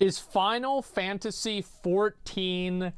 Is Final Fantasy 14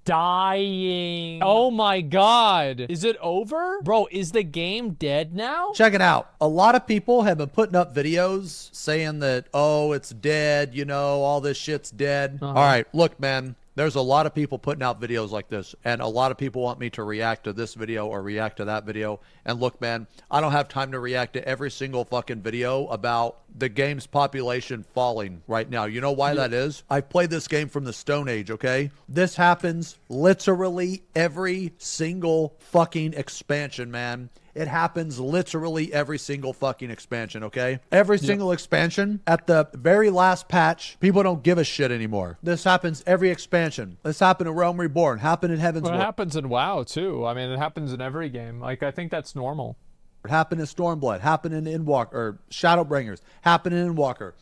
dying? Oh my god. Is it over? Bro, is the game dead now? Check it out. A lot of people have been putting up videos saying that, oh, it's dead, you know, all this shit's dead. All right, look, man. There's a lot of people putting out videos like this, and a lot of people want me to react to this video or react to that video. And look, man, I don't have time to react to every single fucking video about the game's population falling right now. You know why that is? I've played this game from the Stone Age, okay? This happens literally every single fucking expansion, man. It happens literally every single fucking expansion, okay? Every single expansion, at the very last patch, people don't give a shit anymore. This happens every expansion. This happened in Realm Reborn, happened in Heaven's Well, it Word. happens in WoW too. I mean, it happens in every game. Like, I think that's normal. It happened in Stormblood, happened in Endwalker, or Shadowbringers, happened in Endwalker.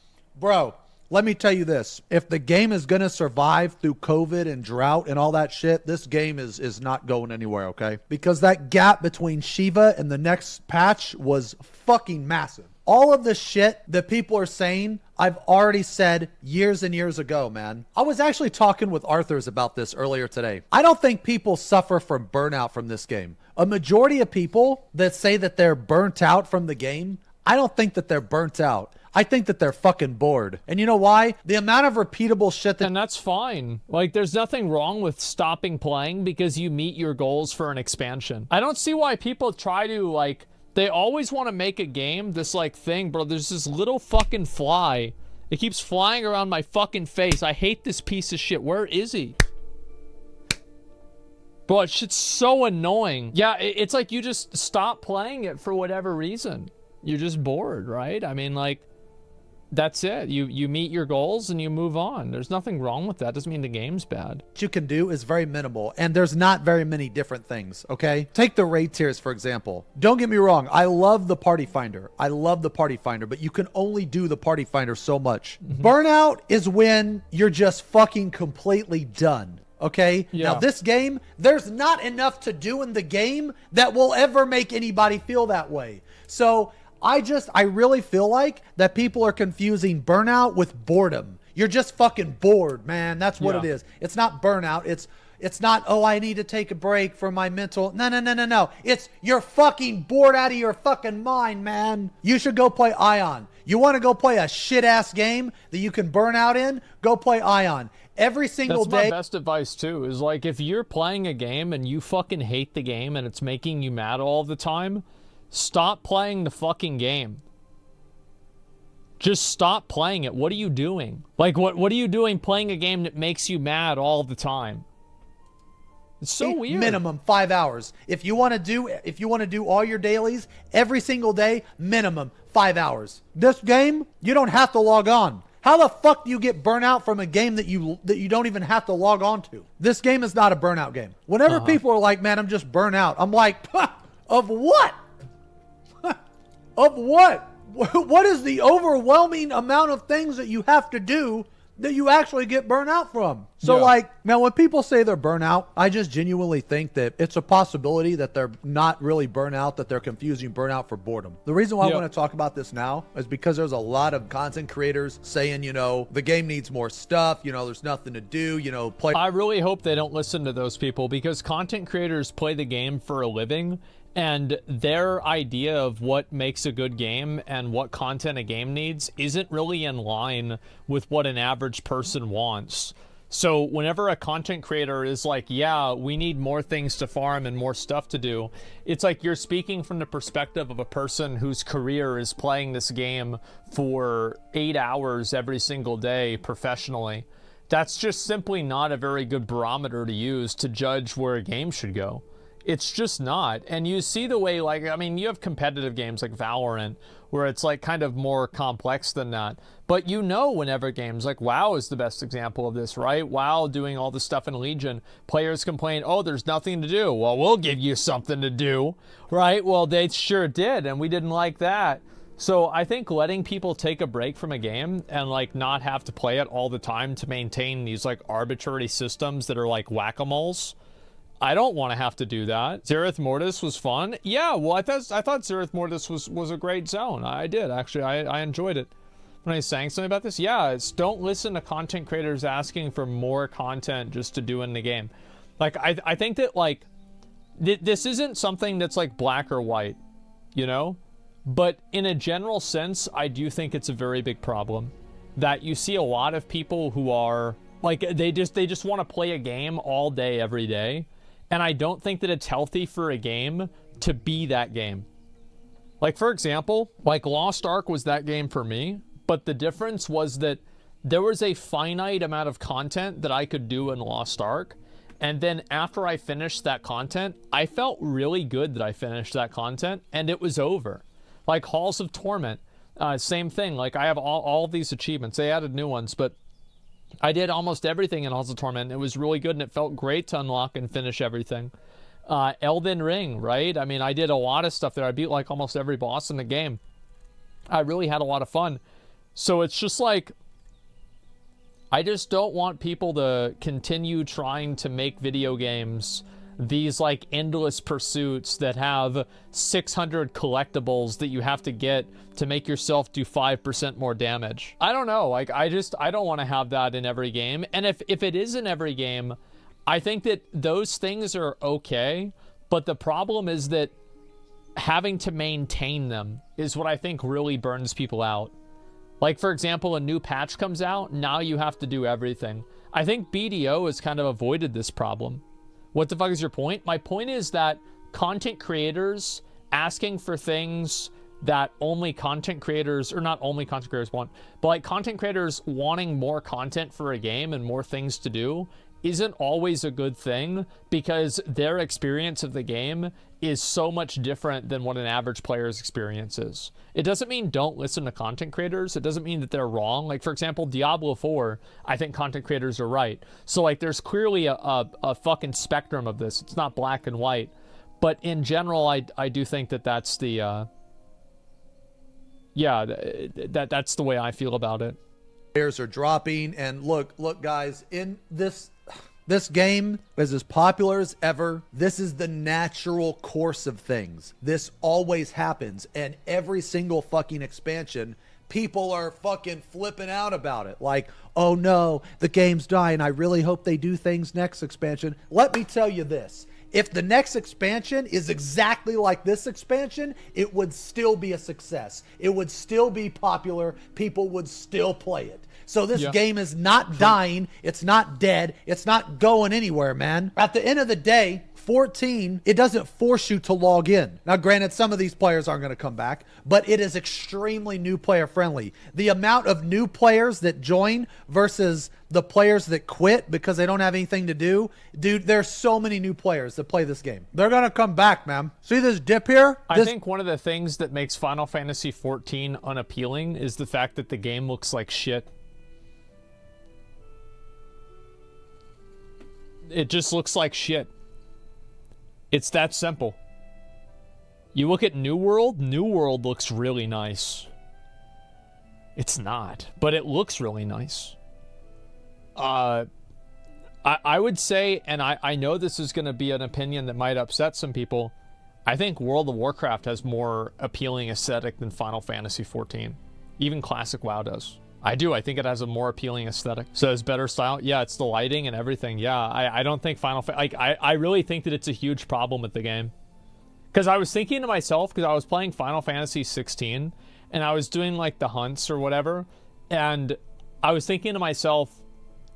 Bro, let me tell you this. If the game is going to survive through COVID and drought and all that shit, this game is not going anywhere, okay? Because that gap between Shiva and the next patch was fucking massive. All of the shit that people are saying, I've already said years and years ago, man. I was actually talking with Arthurs about this earlier today. I don't think people suffer from burnout from this game. A majority of people that say that they're burnt out from the game, I don't think that they're burnt out. I think that they're fucking bored. And you know why? The amount of repeatable shit that... And that's fine. Like, there's nothing wrong with stopping playing because you meet your goals for an expansion. I don't see why people try to, like... They always want to make a game, this, like, thing, bro. There's this little fucking fly. It keeps flying around my fucking face. I hate this piece of shit. Where is he? Bro, it's shit's so annoying. Yeah, it's like you just stop playing it for whatever reason. You're just bored, right? I mean, like... That's it. You meet your goals and you move on. There's nothing wrong with that. Doesn't mean the game's bad. What you can do is very minimal, and there's not very many different things, okay? Take the raid tiers, for example. Don't get me wrong. I love the party finder. I love the party finder, but you can only do the party finder so much. Burnout is when you're just fucking completely done. Okay? Yeah. Now, this game, there's not enough to do in the game that will ever make anybody feel that way. So... I really feel like that people are confusing burnout with boredom. You're just fucking bored, man. That's what it is. It's not burnout. It's not, oh, I need to take a break for my mental. No. It's you're fucking bored out of your fucking mind, man. You should go play Ion. You want to go play a shit-ass game that you can burn out in? Go play Ion. Every single day. That's my best advice, too, is like if you're playing a game and you fucking hate the game and it's making you mad all the time, stop playing the fucking game. Just stop playing it. What are you doing? Like, what are you doing playing a game that makes you mad all the time? It's so weird. Minimum 5 hours. If you want to do all your dailies every single day, minimum 5 hours. This game, you don't have to log on. How the fuck do you get burnout from a game that you don't even have to log on to? This game is not a burnout game. Whenever people are like, man, I'm just burnt out, I'm like, of what? Of what? What is the overwhelming amount of things that you have to do that you actually get burnt out from? So like, man, when people say they're burnt out, I just genuinely think that it's a possibility that they're not really burnt out, that they're confusing burnout for boredom. The reason why I want to talk about this now is because there's a lot of content creators saying, you know, the game needs more stuff, you know, there's nothing to do, you know, play. I really hope they don't listen to those people because content creators play the game for a living. And their idea of what makes a good game and what content a game needs isn't really in line with what an average person wants. So whenever a content creator is like, yeah, we need more things to farm and more stuff to do, it's like you're speaking from the perspective of a person whose career is playing this game for 8 hours every single day professionally. That's just simply not a very good barometer to use to judge where a game should go. It's just not. And you see the way, like, I mean, you have competitive games like Valorant where it's like kind of more complex than that. But you know, whenever games like WoW is the best example of this, right? WoW doing all the stuff in Legion, players complain, oh, there's nothing to do. Well, we'll give you something to do, right? Well, they sure did, and we didn't like that. So I think letting people take a break from a game and like not have to play it all the time to maintain these like arbitrary systems that are like whack-a-moles, I don't want to have to do that. Zereth Mortis was fun. Yeah, well, I thought Zereth Mortis was a great zone. I did, actually. I enjoyed it. when he's saying something about this. Yeah, it's don't listen to content creators asking for more content just to do in the game. Like, I think that, like, this isn't something that's, like, black or white, you know? But in a general sense, I do think it's a very big problem. That you see a lot of people who are, like, they just want to play a game all day, every day. And I don't think that it's healthy for a game to be that game. Like, for example, like, Lost Ark was that game for me, but the difference was that there was a finite amount of content that I could do in Lost Ark, and then after I finished that content, I felt really good that I finished that content, and it was over. Like, Halls of Torment, same thing. Like, I have all of these achievements. They added new ones, but I did almost everything in Halls of Torment. It was really good, and it felt great to unlock and finish everything. Elden Ring, right? I mean, I did a lot of stuff there. I beat, like, almost every boss in the game. I really had a lot of fun. So it's just like, I just don't want people to continue trying to make video games these, like, endless pursuits that have 600 collectibles that you have to get to make yourself do 5% more damage. I don't know. Like, I don't want to have that in every game. And if it is in every game, I think that those things are okay, but the problem is that having to maintain them is what I think really burns people out. Like, for example, a new patch comes out, now you have to do everything. I think BDO has kind of avoided this problem. What the fuck is your point? My point is that content creators asking for things that only content creators, or not only content creators want, but, like, content creators wanting more content for a game and more things to do isn't always a good thing, because their experience of the game is so much different than what an average player's experience is. It doesn't mean don't listen to content creators. It doesn't mean that they're wrong. Like, for example, Diablo 4, I think content creators are right. So, like, there's clearly a fucking spectrum of this. It's not black and white. But in general, I do think that that's the, that's the way I feel about it. Players are dropping, and look, guys, in this game is as popular as ever. This is the natural course of things. This always happens, and every single fucking expansion, people are fucking flipping out about it. Like, oh no, the game's dying. I really hope they do things next expansion. Let me tell you this. If the next expansion is exactly like this expansion, it would still be a success. It would still be popular. People would still play it. So this game is not dying. It's not dead. It's not going anywhere, man. At the end of the day, 14, it doesn't force you to log in. Now, granted, some of these players aren't going to come back, but it is extremely new player friendly. The amount of new players that join versus the players that quit because they don't have anything to do, dude, there's so many new players that play this game. They're going to come back, man. See this dip here? I think one of the things that makes Final Fantasy XIV unappealing is the fact that the game looks like shit. It just looks like shit. It's that simple. You look at New World looks really nice. It's not, but it looks really nice. I would say, and I know this is going to be an opinion that might upset some people, I think World of Warcraft has more appealing aesthetic than Final Fantasy XIV. Even Classic WoW does. I do. I think it has a more appealing aesthetic. So it's better style. Yeah, it's the lighting and everything. Yeah, I don't think I really think that it's a huge problem with the game. Because I was thinking to myself, because I was playing Final Fantasy 16, and I was doing, like, the hunts or whatever, and I was thinking to myself,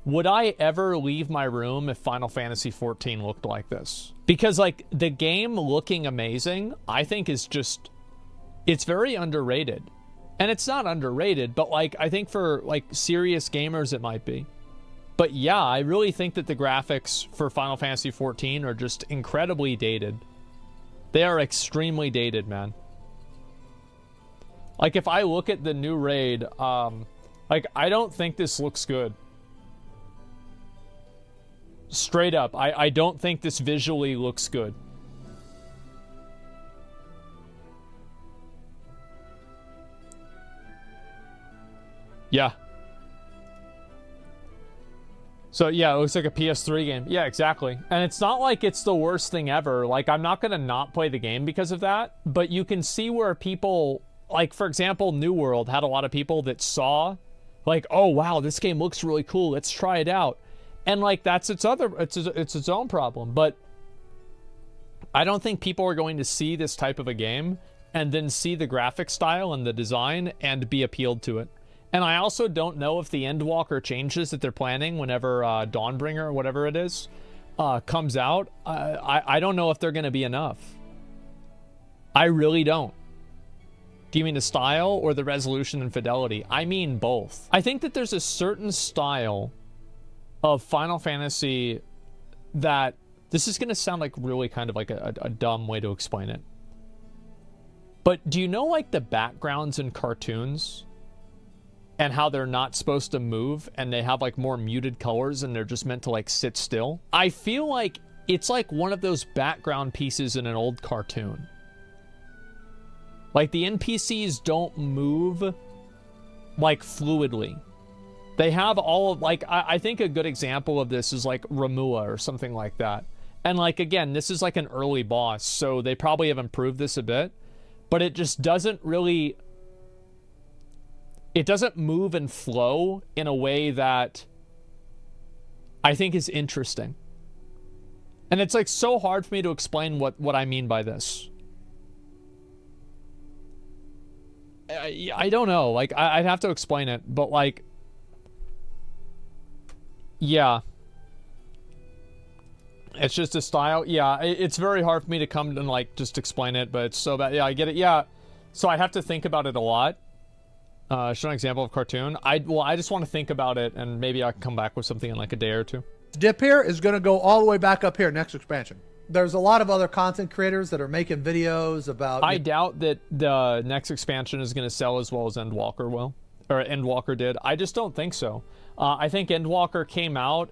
would I ever leave my room if Final Fantasy 14 looked like this? Because, like, the game looking amazing, I think is just, it's very underrated. And it's not underrated, but, like, I think for, like, serious gamers it might be. But yeah, I really think that the graphics for Final Fantasy XIV are just incredibly dated. They are extremely dated, man. Like, if I look at the new raid, like, I don't think this looks good. Straight up, I don't think this visually looks good. Yeah. So, yeah, it looks like a PS3 game. Yeah, exactly. And it's not like it's the worst thing ever. Like, I'm not going to not play the game because of that. But you can see where people like, for example, New World had a lot of people that saw, like, oh, wow, this game looks really cool. Let's try it out. And, like, that's it's its own problem. But I don't think people are going to see this type of a game and then see the graphic style and the design and be appealed to it. And I also don't know if the Endwalker changes that they're planning whenever Dawnbringer or whatever it is comes out. I don't know if they're going to be enough. I really don't. Do you mean the style or the resolution and fidelity? I mean both. I think that there's a certain style of Final Fantasy that... This is going to sound like really kind of like a dumb way to explain it. But do you know, like, the backgrounds in cartoons and how they're not supposed to move and they have, like, more muted colors and they're just meant to, like, sit still? I feel like it's like one of those background pieces in an old cartoon. Like, the NPCs don't move, like, fluidly. They have all of, like, I think a good example of this is, like, Ramua or something like that. And, like, again, this is, like, an early boss, so they probably have improved this a bit. But it just doesn't really... It doesn't move and flow in a way that I think is interesting. And it's, like, so hard for me to explain what I mean by this. I don't know. Like, I'd have to explain it. But, like... Yeah. It's just a style. Yeah, it's very hard for me to come and, like, just explain it, but it's so bad. Yeah, I get it. Yeah. So I'd have to think about it a lot. Show an example of cartoon. I just want to think about it, and maybe I can come back with something in, like, a day or two. Dip here is going to go all the way back up here, next expansion. There's a lot of other content creators that are making videos about... I doubt that the next expansion is going to sell as well as Endwalker will. Or Endwalker did. I just don't think so. I think Endwalker came out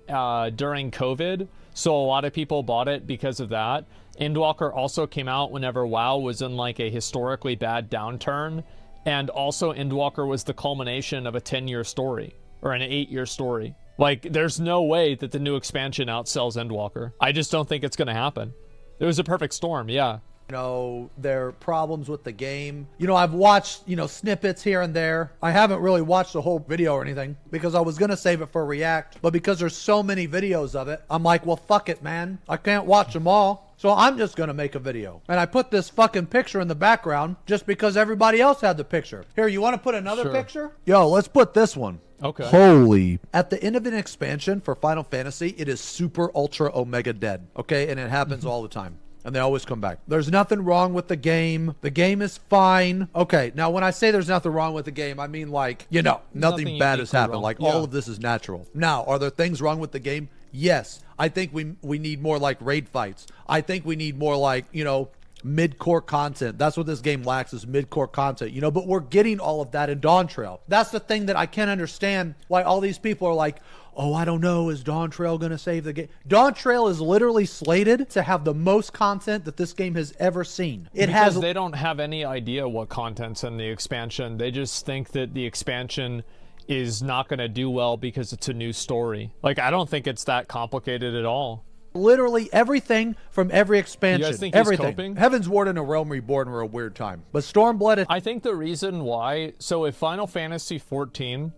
during COVID, so a lot of people bought it because of that. Endwalker also came out whenever WoW was in, like, a historically bad downturn, and also Endwalker was the culmination of a 10-year story, or an 8-year story. Like, there's no way that the new expansion outsells Endwalker. I just don't think it's going to happen. It was a perfect storm, yeah. You know, there are problems with the game. You know, I've watched, you know, snippets here and there. I haven't really watched the whole video or anything because I was going to save it for React. But because there's so many videos of it, I'm like, well, fuck it, man. I can't watch them all. So I'm just going to make a video. And I put this fucking picture in the background just because everybody else had the picture. Here, you want to put another picture? Yo, let's put this one. Okay. Holy. At the end of an expansion for Final Fantasy, it is super ultra omega dead. Okay? And it happens all the time. And they always come back. There's nothing wrong with the game. The game is fine. Okay, now when I say there's nothing wrong with the game, I mean, like, you know, nothing bad has happened. Wrong. Like, all of this is natural. Now, are there things wrong with the game? Yes. I think we need more, like, raid fights. I think we need more, like, you know, mid-core content. That's what this game lacks, is mid-core content, you know, but we're getting all of that in Dawn Trail. That's the thing that I can't understand why all these people are like, oh, I don't know, is Dawn Trail going to save the game? Dawn Trail is literally slated to have the most content that this game has ever seen. Because they don't have any idea what content's in the expansion. They just think that the expansion is not going to do well because it's a new story. Like, I don't think it's that complicated at all. Literally everything from every expansion. You guys think everything. He's coping? Heaven's Ward and A Realm Reborn were a weird time. But Stormblood... I think the reason why... So if Final Fantasy XIV...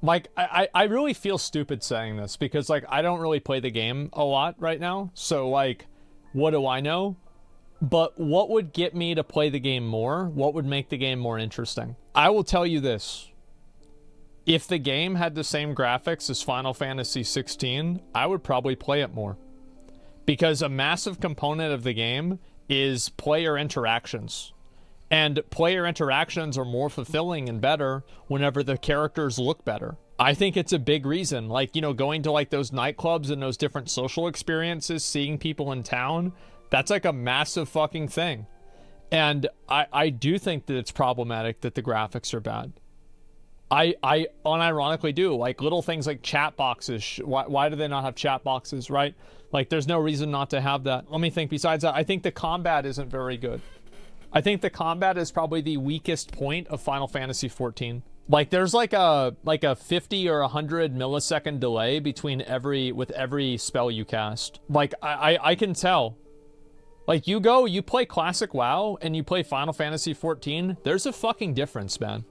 Like, I really feel stupid saying this because, like, I don't really play the game a lot right now. So, like, what do I know? But what would get me to play the game more? What would make the game more interesting? I will tell you this. If the game had the same graphics as Final Fantasy XVI, I would probably play it more. Because a massive component of the game is player interactions. And player interactions are more fulfilling and better whenever the characters look better. I think it's a big reason. Like, you know, going to, like, those nightclubs and those different social experiences, seeing people in town, that's, like, a massive fucking thing. And I do think that it's problematic that the graphics are bad. I unironically do. Like, little things like chat boxes. Why do they not have chat boxes, right? Like, there's no reason not to have that. Let me think. Besides that, I think the combat isn't very good. I think the combat is probably the weakest point of Final Fantasy XIV. Like, there's like a 50 or 100 millisecond delay between every spell you cast. Like, I can tell. Like, you play Classic WoW, and you play Final Fantasy 14, there's a fucking difference, man.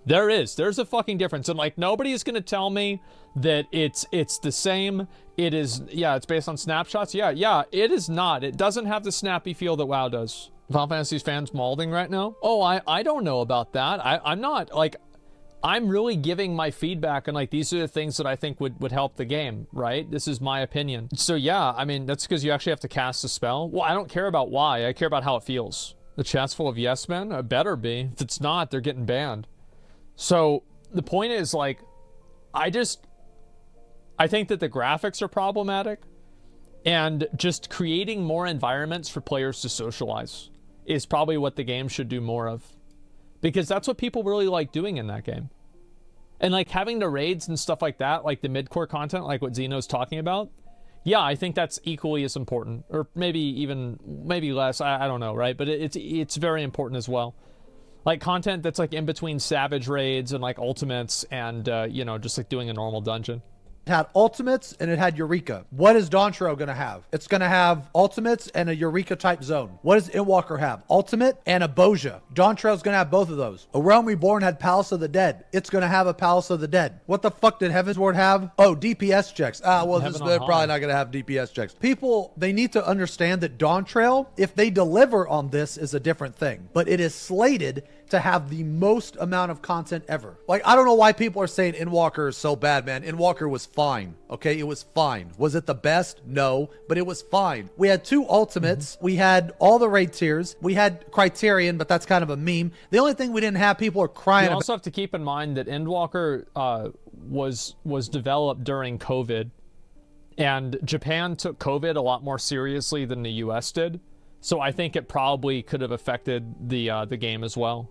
There's a fucking difference. And, like, nobody is going to tell me that it's the same. It is, yeah, it's based on snapshots. Yeah, it is not. It doesn't have the snappy feel that WoW does. Final Fantasy's fans malding right now? Oh, I don't know about that. I'm not, like, I'm really giving my feedback, and, like, these are the things that I think would help the game, right? This is my opinion. So, yeah, I mean, that's because you actually have to cast a spell. Well, I don't care about why. I care about how it feels. The chat's full of yes men? It better be. If it's not, they're getting banned. So, the point is, like, I think that the graphics are problematic, and just creating more environments for players to socialize is probably what the game should do more of. Because that's what people really like doing in that game. And, like, having the raids and stuff like that, like the mid-core content, like what Xeno's talking about, yeah, I think that's equally as important. Or maybe less, I don't know, right? But it's very important as well. Like, content that's, like, in between Savage raids and, like, ultimates and, just, like, doing a normal dungeon. It had ultimates and it had Eureka. What is Dawntrail going to have? It's going to have ultimates and a Eureka type zone. What does Endwalker have? Ultimate and a Boja. Dawntrail is going to have both of those. A Realm Reborn had Palace of the Dead. It's going to have a Palace of the Dead. What the fuck did Heavensward have? Oh, DPS checks. They're probably not going to have DPS checks. People, they need to understand that Dawntrail, if they deliver on this, is a different thing. But it is slated to have the most amount of content ever. Like, I don't know why people are saying Endwalker is so bad, man. Endwalker was fine, okay? It was fine. Was it the best? No, but it was fine. We had 2 ultimates. We had all the raid tiers. We had Criterion, but that's kind of a meme. The only thing we didn't have, people are crying You also have to keep in mind that Endwalker was developed during COVID, and Japan took COVID a lot more seriously than the US did. So I think it probably could have affected the game as well.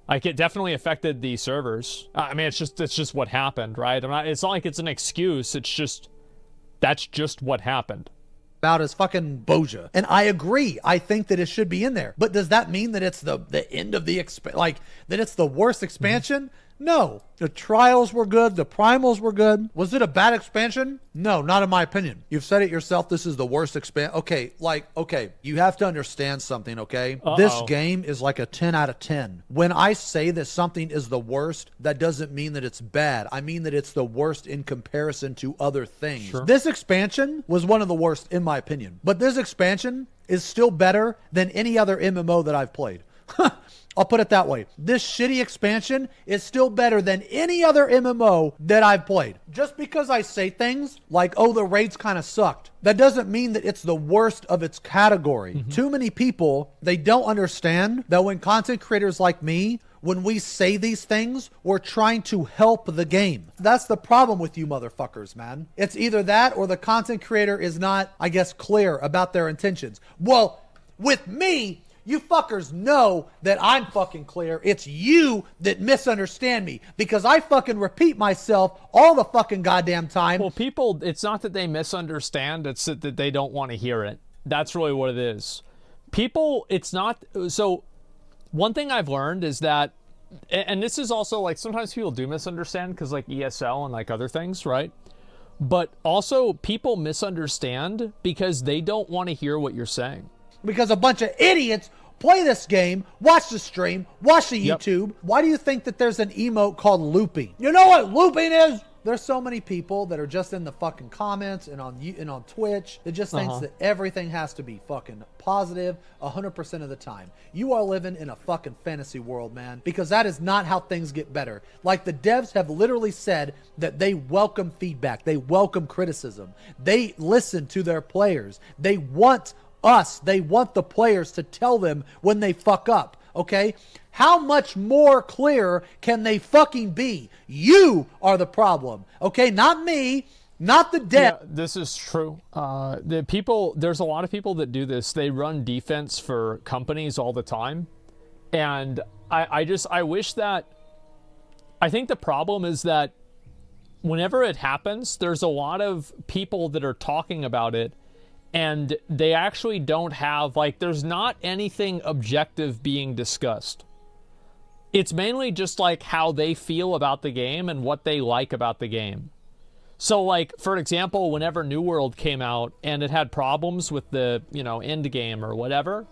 Like, it definitely affected the servers. I mean, it's just what happened, right? It's not like it's an excuse. It's just, that's just what happened. About his fucking Boja. And I agree. I think that it should be in there. But does that mean that it's the end of the that it's the worst expansion? No. The trials were good. The primals were good. Was it a bad expansion? No, not in my opinion. You've said it yourself. This is the worst expansion. Okay, you have to understand something, okay? This game is like a 10 out of 10. When I say that something is the worst, that doesn't mean that it's bad. I mean that it's the worst in comparison to other things. Sure. This expansion was one of the worst in my opinion. But this expansion is still better than any other MMO that I've played. I'll put it that way. This shitty expansion is still better than any other MMO that I've played. Just because I say things like, oh, the raids kind of sucked, that doesn't mean that it's the worst of its category. Too many people, they don't understand that when content creators like me, when we say these things, we're trying to help the game. That's the problem with you motherfuckers, man. It's either that or the content creator is not, I guess, clear about their intentions. Well, with me, you fuckers know that I'm fucking clear. It's you that misunderstand me because I fucking repeat myself all the fucking goddamn time. Well, people, it's not that they misunderstand, it's that they don't want to hear it. That's really what it is. People, it's not, so one thing I've learned is that, and this is also like, sometimes people do misunderstand because like ESL and like other things, right? But also people misunderstand because they don't want to hear what you're saying. Because a bunch of idiots play this game, watch the stream, watch the YouTube. Why do you think that there's an emote called looping? You know what looping is? There's so many people that are just in the fucking comments and on Twitch that just thinks that everything has to be fucking positive 100% of the time. You are living in a fucking fantasy world, man, because that is not how things get better. Like, the devs have literally said that they welcome feedback. They welcome criticism. They listen to their players. They want the players to tell them when they fuck up, okay? How much more clear can they fucking be? You are the problem, okay? Not me, not the dev. Yeah, this is true. There's a lot of people that do this. They run defense for companies all the time. And I wish that, I think the problem is that whenever it happens, there's a lot of people that are talking about it and they actually don't have, like, there's not anything objective being discussed. It's mainly just like how they feel about the game and what they like about the game. So, like, for example, whenever New World came out and it had problems with the, end game or whatever,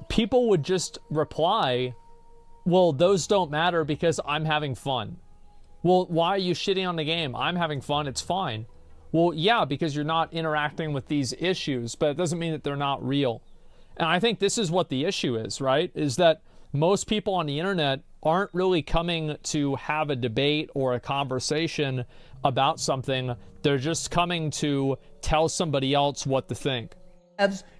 people would just reply, well, those don't matter because I'm having fun. Well, why are you shitting on the game? I'm having fun. It's fine. Well, yeah, because you're not interacting with these issues, but it doesn't mean that they're not real. And I think this is what the issue is, right? Is that most people on the internet aren't really coming to have a debate or a conversation about something. They're just coming to tell somebody else what to think.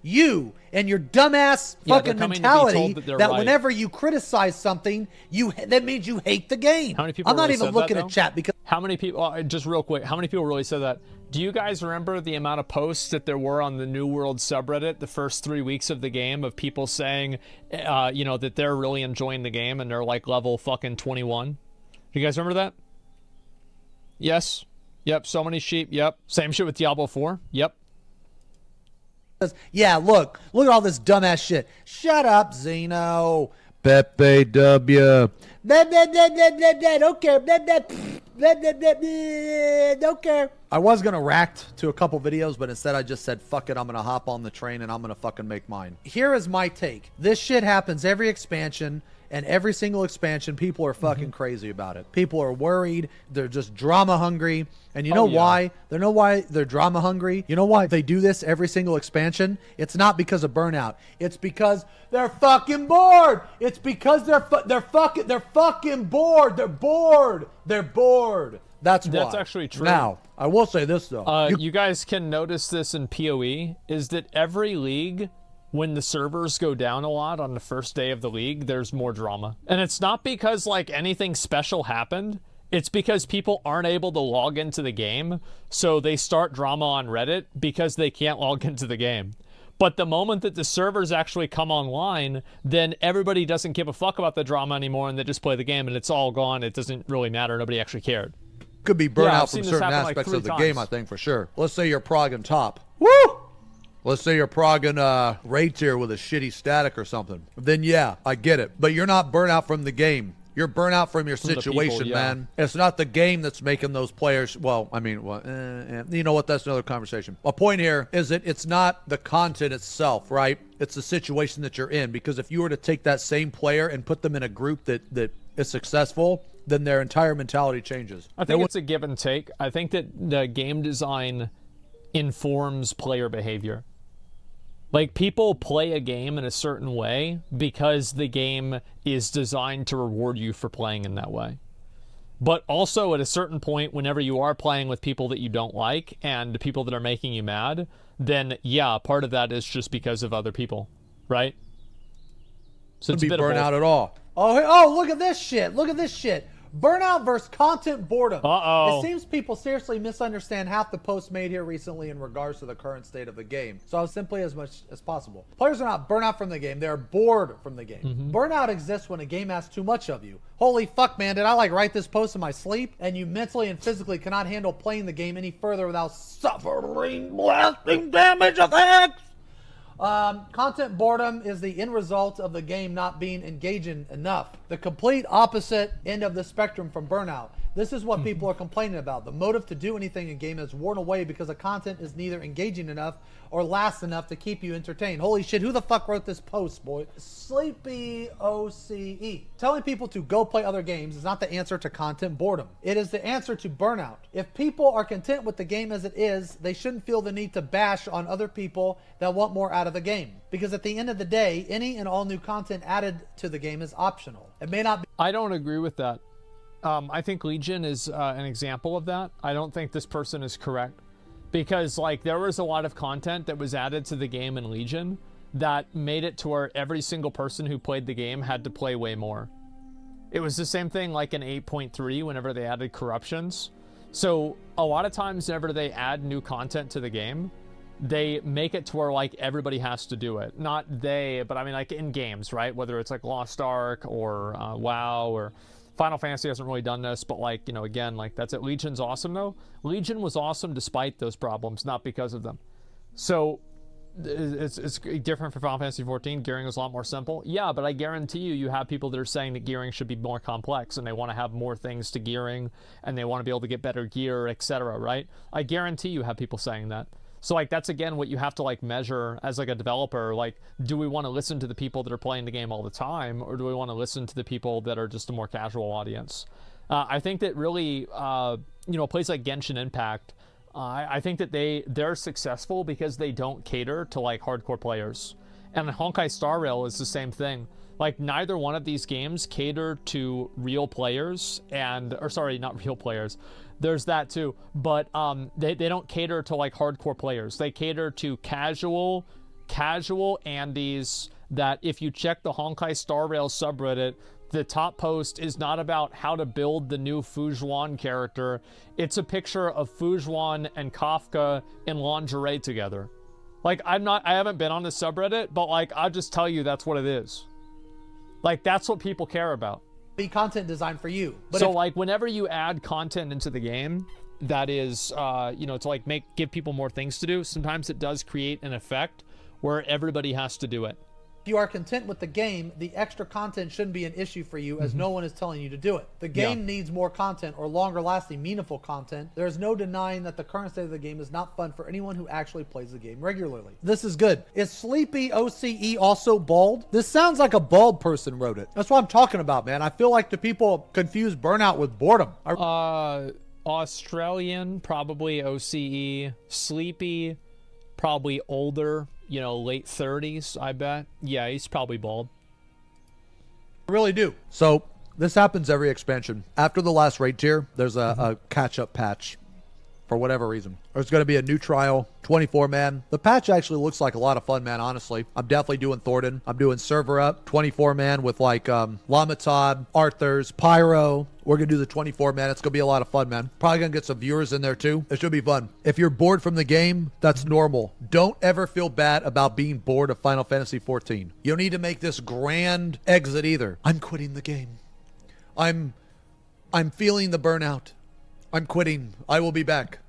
You and your dumbass fucking mentality that right. Whenever you criticize something, that means you hate the game. How many people I'm not really even said looking that, at chat because how many people, just real quick, how many people really said that? Do you guys remember the amount of posts that there were on the New World subreddit the first 3 weeks of the game of people saying, that they're really enjoying the game and they're like level fucking 21? Do you guys remember that? Yes. Yep. So many sheep. Yep. Same shit with Diablo 4. Yep. yeah, look at all this dumbass shit. Shut up, Zeno. Pepe W. Don't care. Don't care. I was going to react to a couple videos, but instead I just said, fuck it, I'm going to hop on the train and I'm going to fucking make mine. Here is my take. This shit happens every expansion, and every single expansion, people are fucking crazy about it. People are worried. They're just drama hungry. And you know why? They know why they're drama hungry. You know why they do this every single expansion? It's not because of burnout. It's because they're fucking bored. It's because they're fucking bored. They're bored. They're bored. That's why. That's actually true. Now, I will say this though. You guys can notice this in PoE, is that every league, when the servers go down a lot on the first day of the league, there's more drama. And it's not because like anything special happened. It's because people aren't able to log into the game, so they start drama on Reddit because they can't log into the game. But the moment that the servers actually come online, then everybody doesn't give a fuck about the drama anymore and they just play the game and it's all gone. It doesn't really matter. Nobody actually cared. Could be burnout from certain aspects of the game, I think, for sure. Let's say you're progging top. Woo! Let's say you're progging raid tier with a shitty static or something. Then yeah, I get it. But you're not burnout from the game. You're burnout from your situation, man. It's not the game that's making those players. Well, I mean, you know what? That's another conversation. My point here is that it's not the content itself, right? It's the situation that you're in. Because if you were to take that same player and put them in a group that is successful, then their entire mentality changes. I think it's a give and take. I think that the game design informs player behavior. Like, people play a game in a certain way because the game is designed to reward you for playing in that way. But also, at a certain point, whenever you are playing with people that you don't like and people that are making you mad, then, yeah, part of that is just because of other people, right? So it's a bit of burnout at all. Oh, look at this shit. Look at this shit. Burnout versus content boredom. It seems people seriously misunderstand half the posts made here recently in regards to the current state of the game. So simply as much as possible. Players are not burnout from the game. They're bored from the game. Burnout exists when a game asks too much of you. Holy fuck, man. Did I write this post in my sleep? And you mentally and physically cannot handle playing the game any further without suffering lasting damage effects. Content boredom is the end result of the game not being engaging enough. The complete opposite end of the spectrum from burnout. This is what people are complaining about. The motive to do anything in game is worn away because the content is neither engaging enough or lasts enough to keep you entertained. Holy shit, who the fuck wrote this post, boy? Sleepy OCE. Telling people to go play other games is not the answer to content boredom. It is the answer to burnout. If people are content with the game as it is, they shouldn't feel the need to bash on other people that want more out of the game. Because at the end of the day, any and all new content added to the game is optional. It may not be... I don't agree with that. I think Legion is an example of that. I don't think this person is correct. Because, there was a lot of content that was added to the game in Legion that made it to where every single person who played the game had to play way more. It was the same thing like in 8.3 whenever they added corruptions. So, a lot of times whenever they add new content to the game, they make it to where, everybody has to do it. Not they, but I mean, in games, right? Whether it's, Lost Ark or WoW or... Final Fantasy hasn't really done this, but again, that's it. Legion's awesome though. Legion was awesome despite those problems, not because of them. So it's different for Final Fantasy 14. Gearing is a lot more simple. Yeah, but I guarantee you have people that are saying that gearing should be more complex and they want to have more things to gearing and they want to be able to get better gear, etc. Right? I guarantee you have people saying that. So like that's again what you have to like measure as like a developer. Like, do we want to listen to the people that are playing the game all the time, or do we want to listen to the people that are just a more casual audience? I think that really, a place like Genshin Impact. I think that they're successful because they don't cater to like hardcore players, and Honkai Star Rail is the same thing. Like neither one of these games cater to real players, or sorry, not real players. There's that too, but they don't cater to like hardcore players. They cater to casual Andes. That if you check the Honkai Star Rail subreddit, the top post is not about how to build the new Fujuan character. It's a picture of Fujuan and Kafka in lingerie together. Like, I haven't been on the subreddit, but like, I'll just tell you that's what it is. Like, that's what people care about. Be content designed for you. But so like, whenever you add content into the game, that is, to like give people more things to do, sometimes it does create an effect where everybody has to do it. If you are content with the game, the extra content shouldn't be an issue for you, as no one is telling you to do it. The game needs more content or longer lasting, meaningful content. There is no denying that the current state of the game is not fun for anyone who actually plays the game regularly. This is good. Is Sleepy OCE also bald? This sounds like a bald person wrote it. That's what I'm talking about, man. I feel like the people confuse burnout with boredom. Australian, probably OCE. Sleepy, probably older. Late 30s, I bet. Yeah, he's probably bald. I really do. So this happens every expansion. After the last raid tier, there's a catch-up patch for whatever reason. There's going to be a new trial, 24-man. The patch actually looks like a lot of fun, man, honestly. I'm definitely doing Thornton. I'm doing server up, 24-man with like Lamatod, Arthurs, Pyro. We're going to do the 24-man. It's going to be a lot of fun, man. Probably going to get some viewers in there too. It should be fun. If you're bored from the game, that's normal. Don't ever feel bad about being bored of Final Fantasy 14. You don't need to make this grand exit either. I'm quitting the game. I'm feeling the burnout. I'm quitting. I will be back.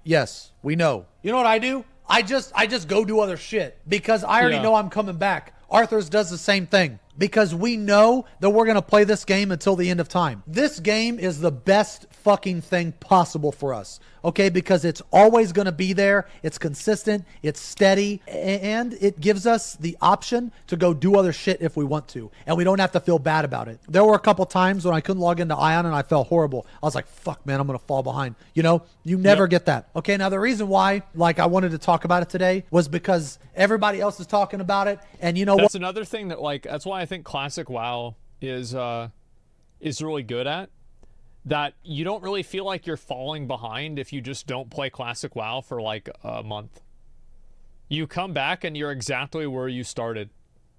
Yes, we know. You know what I do? I just go do other shit because I already know I'm coming back. Arthur's does the same thing because we know that we're going to play this game until the end of time. This game is the best fucking thing possible for us. Okay, because it's always going to be there. It's consistent. It's steady. And it gives us the option to go do other shit if we want to. And we don't have to feel bad about it. There were a couple times when I couldn't log into Ion and I felt horrible. I was like, fuck, man, I'm going to fall behind. You never get that. Okay, now the reason why, I wanted to talk about it today was because everybody else is talking about it. And that's another thing that, that's why I think Classic WoW is really good at. That you don't really feel like you're falling behind if you just don't play Classic WoW for like a month. You come back and you're exactly where you started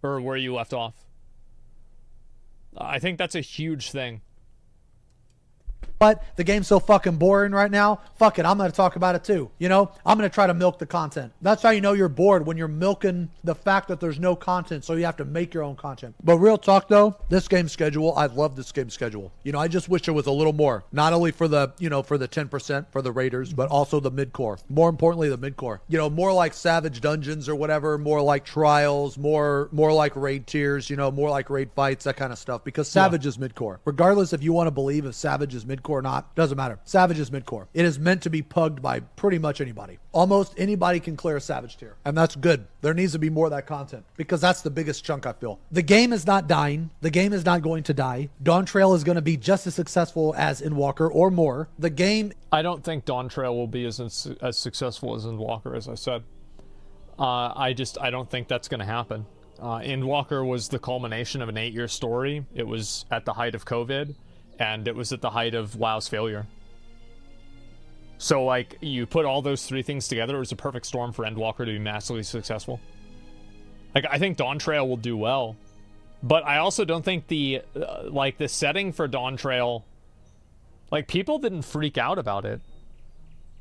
or where you left off. I think that's a huge thing. But the game's so fucking boring right now. Fuck it, I'm going to talk about it too. I'm going to try to milk the content. That's how you know you're bored, when you're milking the fact that there's no content, so you have to make your own content. But real talk though, this game schedule, I love this game schedule. I just wish there was a little more. Not only for the, for the 10% for the raiders, but also the mid-core. More importantly, the mid-core. More like Savage Dungeons or whatever, more like trials, more like raid tiers, more like raid fights, that kind of stuff. Because Savage is mid-core. Regardless if you want to believe if Savage is mid-core or not, doesn't matter. Savage is mid-core. It is meant to be pugged by pretty much anybody. Almost anybody can clear a Savage tier. And that's good. There needs to be more of that content because that's the biggest chunk, I feel. The game is not dying. The game is not going to die. Dawn Trail is going to be just as successful as Endwalker or more. The game... I don't think Dawn Trail will be as successful as Endwalker, as I said. I don't think that's going to happen. Endwalker was the culmination of an 8-year story. It was at the height of COVID. And it was at the height of WoW's failure. So, you put all those three things together, it was a perfect storm for Endwalker to be massively successful. I think Dawn Trail will do well. But I also don't think the setting for Dawn Trail, people didn't freak out about it.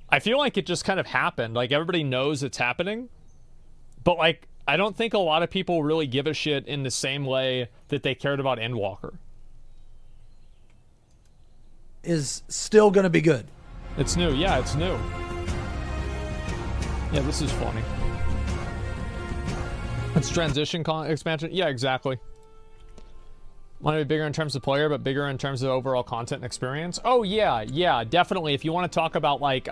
I feel like it just kind of happened. Everybody knows it's happening. But, I don't think a lot of people really give a shit in the same way that they cared about Endwalker. Is still going to be good. It's new. Yeah, it's new. Yeah, this is funny. It's transition expansion. Yeah, exactly. Want to be bigger in terms of player, but bigger in terms of overall content and experience. Oh yeah, definitely. If you want to talk about like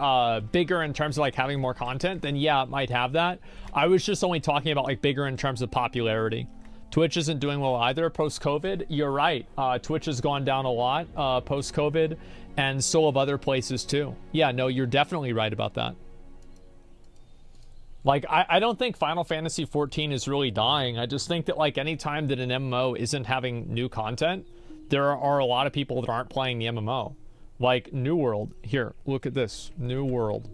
bigger in terms of like having more content, then yeah, it might have that. I was just only talking about like bigger in terms of popularity. Twitch isn't doing well either post-COVID. You're right. Twitch has gone down a lot post-COVID, and so have other places too. Yeah, no, you're definitely right about that. Like, I don't think Final Fantasy XIV is really dying. I just think that, like, any time that an MMO isn't having new content, there are a lot of people that aren't playing the MMO. Like, New World. Here, look at this. New World.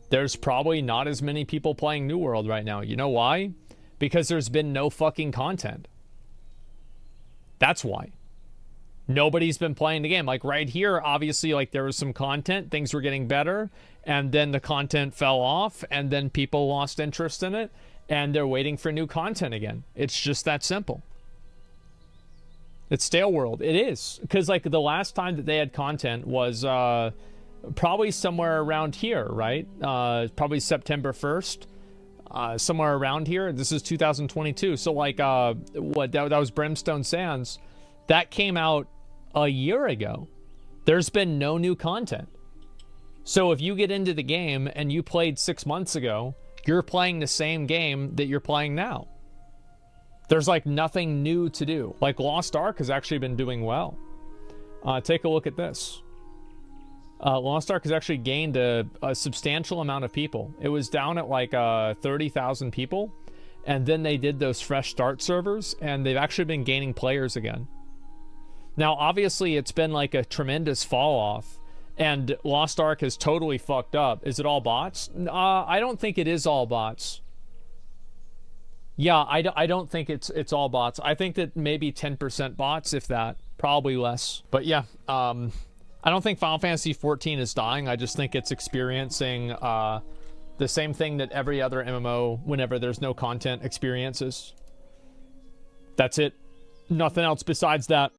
There's probably not as many people playing New World right now. You know why? Because there's been no fucking content. That's why. Nobody's been playing the game. Like right here, obviously, like there was some content, things were getting better, and then the content fell off, and then people lost interest in it, and they're waiting for new content again. It's just that simple. It's stale world. It is. Because like the last time that they had content was probably somewhere around here, right? Probably September 1st. Somewhere around here. This is 2022. So like what that was Brimstone Sands. That came out a year ago. There's been no new content. So if you get into the game and you played 6 months ago, you're playing the same game that you're playing now. There's like nothing new to do. Like Lost Ark has actually been doing well. Take a look at this. Lost Ark has actually gained a substantial amount of people. It was down at like 30,000 people. And then they did those fresh start servers, and they've actually been gaining players again. Now, obviously, it's been like a tremendous fall off, and Lost Ark has totally fucked up. Is it all bots? I don't think it is all bots. Yeah, I don't think it's all bots. I think that maybe 10% bots, if that. Probably less. But yeah, I don't think Final Fantasy XIV is dying. I just think it's experiencing the same thing that every other MMO, whenever there's no content, experiences. That's it. Nothing else besides that.